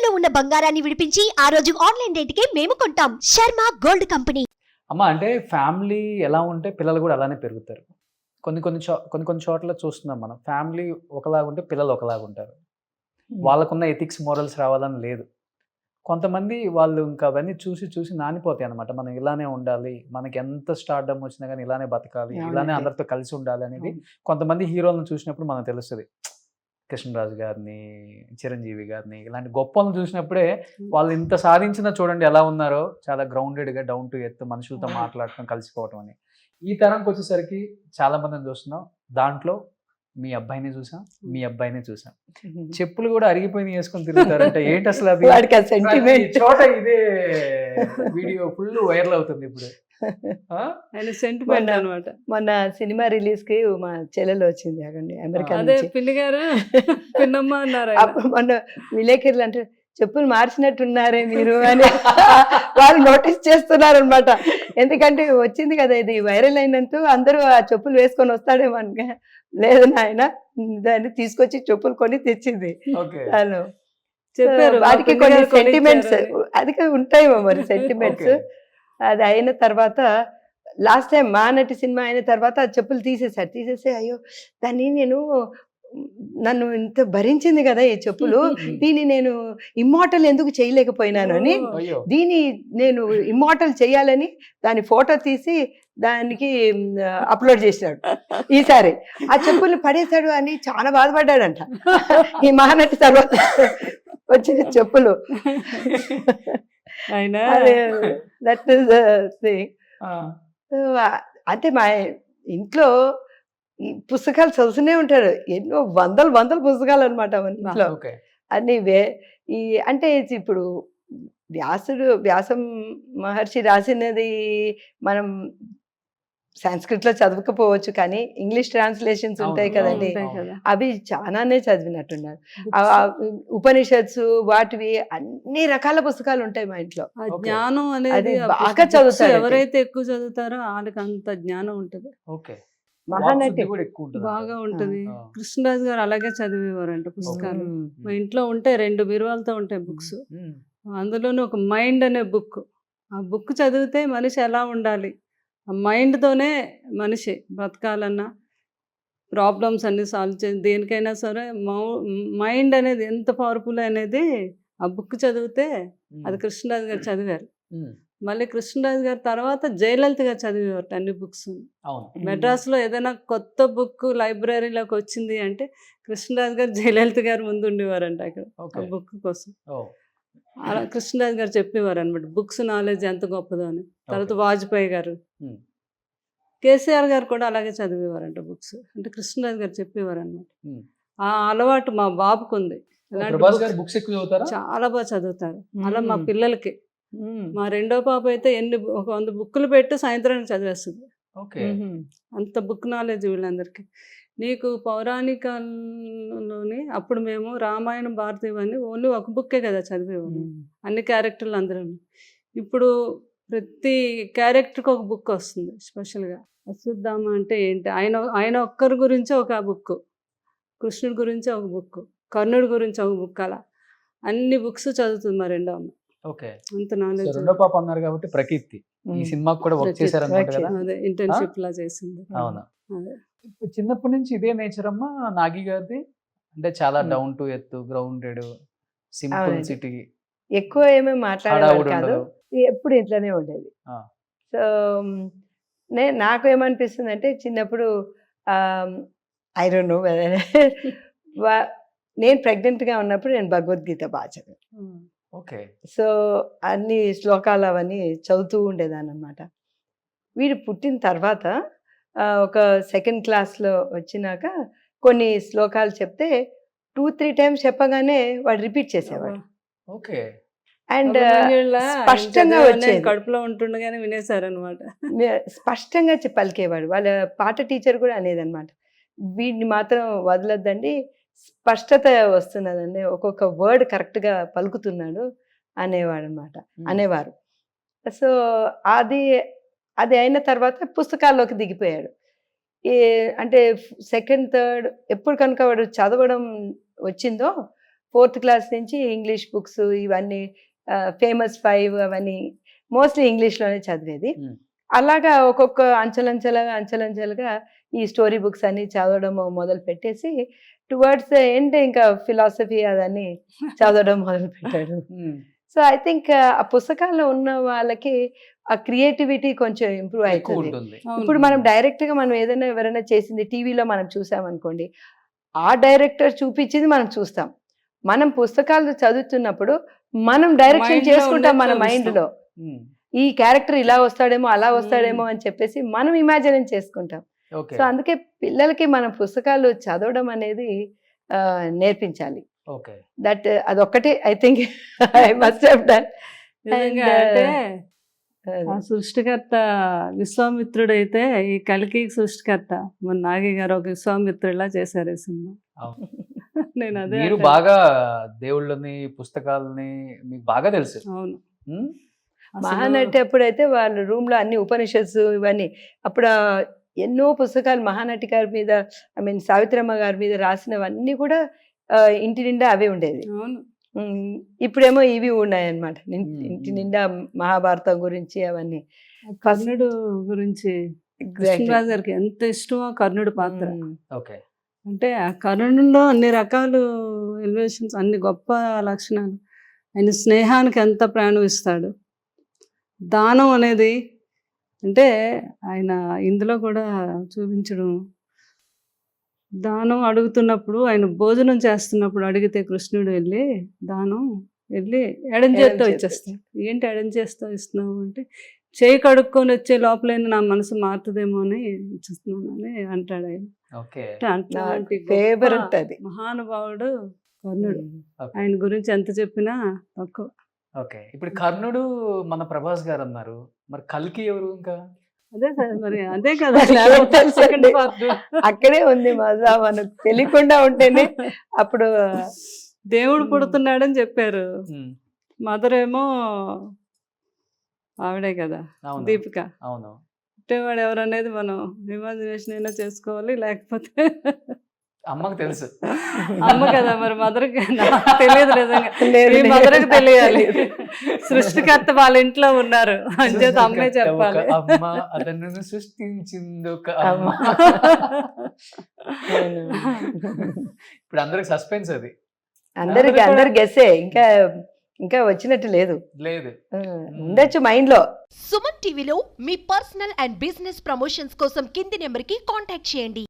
ఇంట్లో ఉన్న బంగారాన్ని విడిపించి ఆ రోజు ఆన్లైన్ రేటుకే మేము కొంటాం. Sharma gold company. అమ్మ అంటే ఫ్యామిలీ ఎలా ఉంటే పిల్లలు కూడా అలానే పెరుగుతారు. కొన్ని చోట్ల చూస్తున్నాం మనం. ఫ్యామిలీ ఒకలాగుంటే పిల్లలు ఒకలాగుంటారు. వాళ్ళకున్న ఎథిక్స్, మోరల్స్ రావాలని లేదు. కొంతమంది వాళ్ళు ఇంకా అవన్నీ చూసి నానిపోతాయి అన్నమాట. మనం ఇలానే ఉండాలి, మనకి ఎంత స్టార్డమ్ వచ్చినా కానీ ఇలానే బతకాలి, ఇలానే అందరితో కలిసి ఉండాలి అనేది కొంతమంది హీరోలను చూసినప్పుడు మనకు తెలుస్తుంది. కృష్ణరాజు గారిని, చిరంజీవి గారిని ఇలాంటి గొప్పలను చూసినప్పుడే వాళ్ళు ఇంత సాధించినా చూడండి ఎలా ఉన్నారో, చాలా గ్రౌండెడ్గా డౌన్ టు ఎర్త్ మనుషులతో మాట్లాడటం, కలిసిపోవటం అని. ఈ తరంకి వచ్చేసరికి చాలా మందిని చూస్తున్నాం. దాంట్లో మీ అబ్బాయిని చూసాం, మీ అబ్బాయిని చూసాం. చెప్పులు కూడా అరిగిపోయి వేసుకొని తిరుగుతారంటే ఏంటి అసలు అది? చోట ఇదే వీడియో ఫుల్ వైరల్ అవుతుంది ఇప్పుడు. సెంటిమెంట్ అనమాట. మొన్న సినిమా రిలీజ్ కి మా చెల్లెలు వచ్చింది అక్కడ అమెరికా అదే పిన్ని గారు పిన్నమ్మ అన్నారు. మొన్న విలేకరులు అంటే చెప్పులు మార్చినట్టున్నారే మీరు అని వాళ్ళు నోటీస్ చేస్తున్నారు అనమాట. ఎందుకంటే వచ్చింది కదా ఇది వైరల్ అయినంత అందరూ ఆ చెప్పులు వేసుకొని వస్తాడేమో అనుక. లేదు నాయన, దాన్ని తీసుకొచ్చి చెప్పులు కొని తెచ్చింది. తను చెప్పారు వాటికి కొన్ని సెంటిమెంట్స్ అది ఉంటాయేమో మరి సెంటిమెంట్స్. అది అయిన తర్వాత లాస్ట్ టైం మా నటి సినిమా అయిన తర్వాత చెప్పులు తీసేసి అయ్యో దాన్ని నన్ను ఇంత భరించింది కదా ఈ చెప్పులు, దీన్ని నేను ఇమ్మోర్టల్ ఎందుకు చేయలేకపోయినాను అని, దీన్ని నేను ఇమ్మోర్టల్ చేయాలని దాని ఫోటో తీసి దానికి అప్లోడ్ చేసినాడు. ఈసారి ఆ చెప్పుల్ని పడేశాడు అని చాలా బాధపడ్డాడంట ఈ మహానటి తర్వాత వచ్చిన చెప్పులు. That is thing. అంటే మా ఇంట్లో ఈ పుస్తకాలు చదువుతూనే ఉంటారు. ఎన్నో వందల పుస్తకాలు అనమాట మన ఇంట్లో. అన్ని ఈ అంటే ఇప్పుడు వ్యాసం మహర్షి రాసినది మనం సంస్కృత్ లో చదవకపోవచ్చు, కానీ ఇంగ్లీష్ ట్రాన్స్లేషన్స్ ఉంటాయి కదండి, అవి చాలానే చదివినట్టున్నారు. ఉపనిషత్స్ వాటివి అన్ని రకాల పుస్తకాలు ఉంటాయి మా ఇంట్లో. జ్ఞానం అనేది బాగా చదువుతారు. ఎవరైతే ఎక్కువ చదువుతారో వాళ్ళకి అంత జ్ఞానం ఉంటది. మహానటి బాగా ఉంటది. కృష్ణరాజు గారు అలాగే చదివేవారంట పుస్తకాలు. మా ఇంట్లో ఉంటే 2 బీరువాలతో ఉంటాయి బుక్స్. అందులోనూ ఒక మైండ్ అనే బుక్. ఆ బుక్ చదివితే మనిషి ఎలా ఉండాలి, ఆ మైండ్తోనే మనిషి బ్రతకాలన్నా, ప్రాబ్లమ్స్ అన్ని సాల్వ్ చేసి దేనికైనా సరే మైండ్ అనేది ఎంత పవర్ఫుల్ అనేది ఆ బుక్ చదివితే, అది కృష్ణరాజు గారు చదివారు. మళ్ళీ కృష్ణరాజు గారు తర్వాత జయలలిత గారు చదివేవారు అన్ని బుక్స్. మెడ్రాస్లో ఏదైనా కొత్త బుక్ లైబ్రరీలోకి వచ్చింది అంటే కృష్ణరాజు గారు జయలలిత గారు ముందు ఉండేవారంట అక్కడ ఆ బుక్ కోసం. అలా కృష్ణరాజు గారు చెప్పేవారు అనమాట బుక్స్ నాలెడ్జ్ ఎంత గొప్పదో అని. తర్వాత వాజ్పేయి గారు, కేసీఆర్ గారు కూడా అలాగే చదివేవారంట బుక్స్. అంటే కృష్ణరాజు గారు చెప్పేవారు అనమాట. ఆ అలవాటు మా బాబుకు ఉంది. చాలా బాగా చదువుతారు. అలా మా పిల్లలకి, మా రెండో పాప అయితే ఒక 100 బుక్కులు పెట్టి సాయంత్రానికి చదివేస్తుంది. అంత బుక్ నాలెడ్జ్ వీళ్ళందరికీ. నీకు పౌరాణికాల్లోని అప్పుడు మేము రామాయణం, భారతం అని ఓన్లీ ఒక బుక్కే కదా చదివేవాళ్ళం, అన్ని క్యారెక్టర్లు అందరూ. ఇప్పుడు ప్రతి క్యారెక్టర్కి ఒక బుక్ వస్తుంది స్పెషల్గా. అశ్వత్థామ అంటే ఏంటి, ఆయన ఒక్కరి గురించి ఒక బుక్, కృష్ణుడి గురించి ఒక బుక్, కర్ణుడి గురించి ఒక బుక్, అలా అన్ని బుక్స్ చదువుతుంది మా రెండో అమ్మ. అంత నాలెడ్జ్. రెండో పాప అన్నారు కాబట్టి ప్రకీర్తి ఈ సినిమాకి కూడా వర్క్ చేశారు అన్నమాట కదా. అదే ఇంటర్న్షిప్ లా చేసింది. అవునా. చిన్నప్పటి నుంచి ఇదే నేచర్ అమ్మా నాగి గారిది? అంటే చాలా down to earth, grounded, simplicity, ఎక్కువ ఏమేమి మాట్లాడేవాడు కాదు, ఎప్పుడు ఇంట్లోనే ఉండేది. సో నాకు ఏమనిపిస్తుంది అంటే చిన్నప్పుడు ఐ డోంట్ నో నేను ప్రెగ్నెంట్గా ఉన్నప్పుడు నేను భగవద్గీత బాగా చదివాను. సో అన్ని శ్లోకాలు అవన్నీ చదువుతూ ఉండేదాన్ని అనమాట. వీడు పుట్టిన తర్వాత ఒక 2nd క్లాస్లో వచ్చినాక కొన్ని శ్లోకాలు చెప్తే 2-3 టైమ్స్ చెప్పగానే వాడు రిపీట్ చేసేవాడు. అండ్ స్పష్టంగా వచ్చేది, కడుపులో ఉంటుండగానే వినేశారనమాట. స్పష్టంగా పలికేవాడు. వాళ్ళ పాట టీచర్ కూడా అనేది అనమాట, వీడిని మాత్రం వదలొద్దండి, స్పష్టత వస్తున్నదండి, ఒక్కొక్క వర్డ్ కరెక్ట్గా పలుకుతున్నాడు అనేవాడు అనమాట, అనేవారు. సో అది అయిన తర్వాత పుస్తకాల్లోకి దిగిపోయాడు. అంటే 2nd, 3rd ఎప్పుడు కనుక వాడు చదవడం వచ్చిందో 4th క్లాస్ నుంచి ఇంగ్లీష్ బుక్స్ ఇవన్నీ ఫేమస్ 5 అవన్నీ మోస్ట్లీ ఇంగ్లీష్లోనే చదివేది. Hmm. అలాగా ఒక్కొక్క అంచెలంచెలుగా ఈ స్టోరీ బుక్స్ అన్ని చదవడం మొదలు పెట్టేసి టువర్డ్స్ ఎండ్ ఇంకా ఫిలాసఫీ అదన్నీ చదవడం మొదలు పెట్టాడు. సో ఐ థింక్ ఆ పుస్తకాల్లో ఉన్న వాళ్ళకి ఆ క్రియేటివిటీ కొంచెం ఇంప్రూవ్ ఎక్కువ అవుతుంది. ఉంటుంది. ఇప్పుడు మనం డైరెక్ట్ గా మనం ఏదైనా ఎవరైనా చేసింది టీవీలో మనం చూసామనుకోండి, ఆ డైరెక్టర్ చూపించింది మనం చూస్తాం. మనం పుస్తకాలు చదువుతున్నప్పుడు మనం డైరెక్షన్ Mind లో చేసుకుంటాం మన ఉండేది మైండ్ లో. Hmm. ఈ క్యారెక్టర్ ఇలా వస్తాడేమో అలా వస్తాడేమో అని చెప్పేసి మనం ఇమాజిన్ చేసుకుంటాం. ఓకే. సో అందుకే పిల్లలకి మనం పుస్తకాలు చదవడం అనేది నేర్పించాలి. ఓకే. దట్ అదొక్కటే I think I must have done. నిజంగా అంటే ఆ సృష్టికర్త విశ్వామిత్రుడైతే ఈ కలికి సృష్టికర్త మన నాగి గారు ఒక విశ్వామిత్రుడిలా చేశారు ఈ సినిమా. అవును. నేను అదే మీరు అంటాను. బాగా దేవుళ్ళని పుస్తకాలని మీకు బాగా తెలుసు. అవును. Hmm? అసలు మహానటి అప్పుడైతే వాళ్ళ రూమ్ లో అన్ని ఉపనిషత్సు ఇవన్నీ అప్పుడు ఎన్నో పుస్తకాలు మహానటి గారి మీద ఐ మీన్ సావిత్రమ్మ గారి మీద రాసినవన్నీ కూడా ఇంటి నిండా అవే ఉండేది. అవును. ఇప్పుడేమో ఇవి ఉన్నాయన్నమాట. ఇంటి నిండా మహాభారతం గురించి అవన్నీ. కర్ణుడు గురించి కృష్ణరాజు గారికి ఎంత ఇష్టమో కర్ణుడు పాత్ర. ఓకే. అంటే ఆ కర్ణుడిలో అన్ని రకాలు ఎలివేషన్స్, అన్ని గొప్ప లక్షణాలు. ఆయన స్నేహానికి ఎంత ప్రాణం ఇస్తాడు. దానం అనేది అంటే ఆయన ఇందులో కూడా చూపించడం, దానం అడుగుతున్నప్పుడు ఆయన భోజనం చేస్తున్నప్పుడు అడిగితే కృష్ణుడు వెళ్ళి దానం వెళ్ళి ఎడం చేత్తో ఇచ్చేస్తాడు. ఏంటి ఎడం చేత్తో ఇస్తున్నావు అంటే, చేయి కడుక్కొని వచ్చే లోపలైనా నా మనసు మారుతుందేమో అని ఇచ్చిస్తున్నాను అని అంటాడు ఆయన. ఓకే. అంటే అట్లాంటి ఫేవరెట్ గొప్ప అది. మహానుభావుడు కర్ణుడు. ఓకే. ఆయన గురించి ఎంత చెప్పినా తక్కువ. ఓకే. ఇప్పుడు కర్ణుడు మన ప్రభాస్ గారు అన్నారు. మరి కల్కి ఎవరు ఇంకా? అదే సార్ మరి అదే కదా నాకు తెలుసండి. second part. అక్కడే ఉంది మజా. మనకు తెలియకుండా ఉంటేనే అప్పుడు దేవుడు పుడుతున్నాడని చెప్పారు. Hmm. మదర్ ఏమో ఆవిడే కదా అవును. దీపిక. అవును. పుట్టేవాడు ఎవరనేది మనం ఇమాజినేషన్ అయినా చేసుకోవాలి, లేకపోతే అమ్మకు తెలుసు. అమ్మ కదా మరి మదర్కి తెలియదు నిజంగా. లేదు, ఈ లేదు. మదర్కి తెలియాలి. తెలియదు. సృష్టికర్త వాళ్ళ ఇంట్లో ఉన్నారు అంచేత అమ్మే చెప్పాలి. ఒక అమ్మ అతను సృష్టించింది ఒక అమ్మ. ఇప్పుడు అందరికి సస్పెన్స్ అది. అందరు గెస్సే. ఇంకా వచ్చినట్టు లేదు. లేదు. ఉండొచ్చు మైండ్ లో. సుమన్ టీవీలో మీ పర్సనల్ అండ్ బిజినెస్ ప్రమోషన్స్ కోసం కింది నెంబర్కి కాంటాక్ట్ చేయండి.